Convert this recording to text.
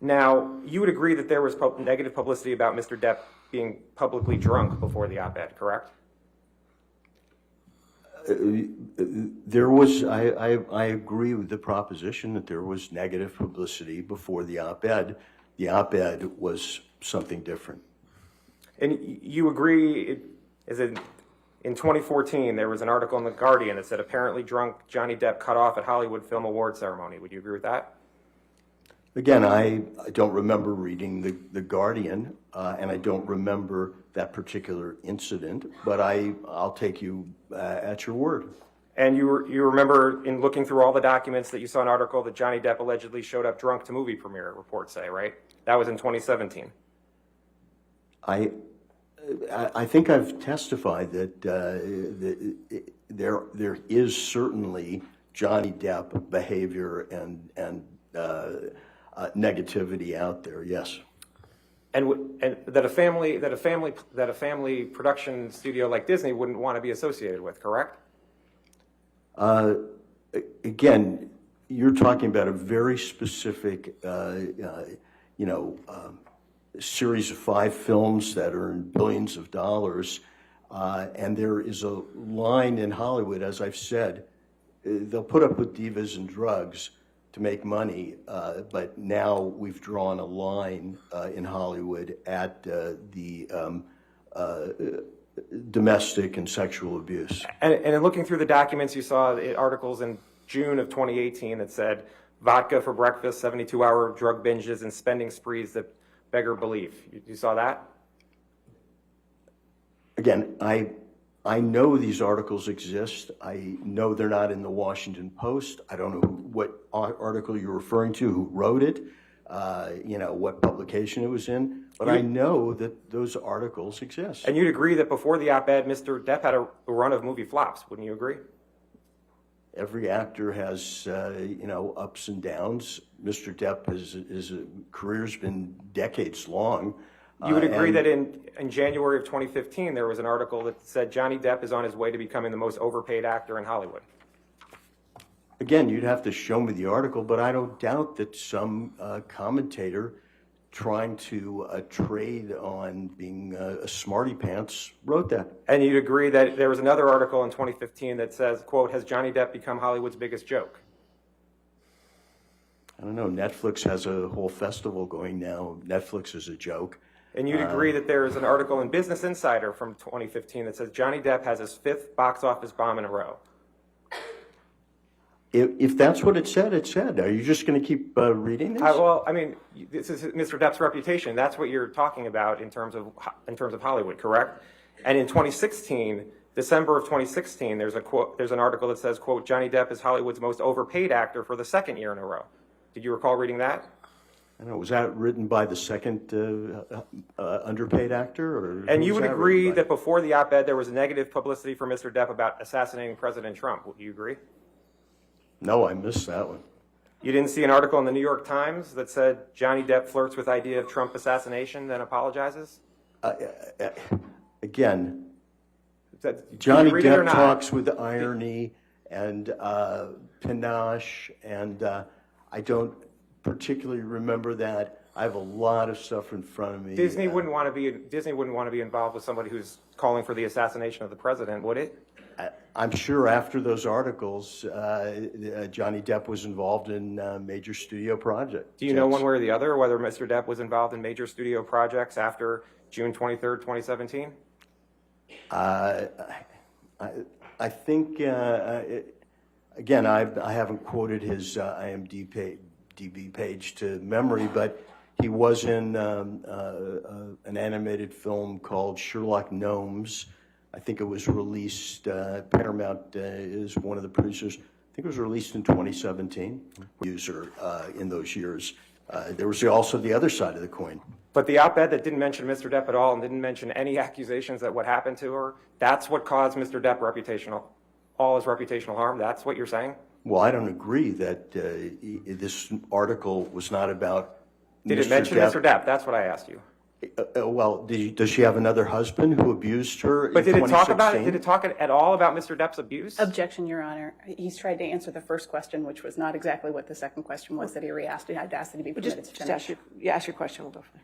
Now, you would agree that there was negative publicity about Mr. Depp being publicly drunk before the op-ed, correct? There was, I agree with the proposition that there was negative publicity before the op-ed. The op-ed was something different. And you agree, in 2014, there was an article in The Guardian that said apparently drunk Johnny Depp cut off at Hollywood Film Awards ceremony. Would you agree with that? Again, I don't remember reading The Guardian, and I don't remember that particular incident, but I'll take you at your word. And you remember, in looking through all the documents, that you saw an article that Johnny Depp allegedly showed up drunk to movie premiere, reports say, right? That was in 2017. I think I've testified that there is certainly Johnny Depp behavior and negativity out there. Yes. And that a family production studio like Disney wouldn't want to be associated with, correct? Again, you're talking about a very specific, series of 5 films that earn billions of dollars, and there is a line in Hollywood, as I've said, they'll put up with divas and drugs to make money, but now we've drawn a line in Hollywood at the domestic and sexual abuse. And in looking through the documents, you saw articles in June of 2018 that said vodka for breakfast, 72-hour drug binges, and spending sprees that beggar belief. You saw that? Again, I know these articles exist. I know they're not in the Washington Post. I don't know what article you're referring to, who wrote it, what publication it was in, but I know that those articles exist. And you'd agree that before the op-ed, Mr. Depp had a run of movie flops, wouldn't you agree? Every actor has, ups and downs. Mr. Depp, his career's been decades long. You would agree that in January of 2015, there was an article that said Johnny Depp is on his way to becoming the most overpaid actor in Hollywood. Again, you'd have to show me the article, but I don't doubt that some commentator trying to trade on being a smarty pants wrote that. And you'd agree that there was another article in 2015 that says, quote, has Johnny Depp become Hollywood's biggest joke? I don't know. Netflix has a whole festival going now. Netflix is a joke. And you'd agree that there is an article in Business Insider from 2015 that says Johnny Depp has his 5th box office bomb in a row. If that's what it said, it said. Are you just going to keep reading this? Well, I mean, this is Mr. Depp's reputation. That's what you're talking about in terms of Hollywood, correct? And in 2016, December of 2016, there's an article that says, quote, Johnny Depp is Hollywood's most overpaid actor for the 2nd year in a row. Did you recall reading that? I don't know, was that written by the second underpaid actor? And you would agree that before the op-ed, there was negative publicity for Mr. Depp about assassinating President Trump. Would you agree? No, I missed that one. You didn't see an article in the New York Times that said Johnny Depp flirts with idea of Trump assassination, then apologizes? Again, Johnny Depp talks with irony and panache, and I don't particularly remember that. I have a lot of stuff in front of me. Disney wouldn't want to be involved with somebody who's calling for the assassination of the president, would it? I'm sure after those articles, Johnny Depp was involved in major studio projects. Do you know one way or the other whether Mr. Depp was involved in major studio projects after June 23rd, 2017? I think, again, I haven't quoted his IMDb page to memory, but he was in an animated film called Sherlock Gnomes. I think it was released, Paramount is one of the producers. I think it was released in 2017. User in those years. There was also the other side of the coin. But the op-ed that didn't mention Mr. Depp at all and didn't mention any accusations that what happened to her, that's what caused Mr. Depp all his reputational harm? That's what you're saying? Well, I don't agree that this article was not about Did it mention Mr. Depp? That's what I asked you. Well, does she have another husband who abused her in But did it talk about it? 2016? Did it talk at all about Mr. Depp's abuse? Objection, Your Honor. He's tried to answer the first question, which was not exactly what the second question was that he re-asked. I'd asked that he be permitted to Just finish. ask your question, we'll go from there.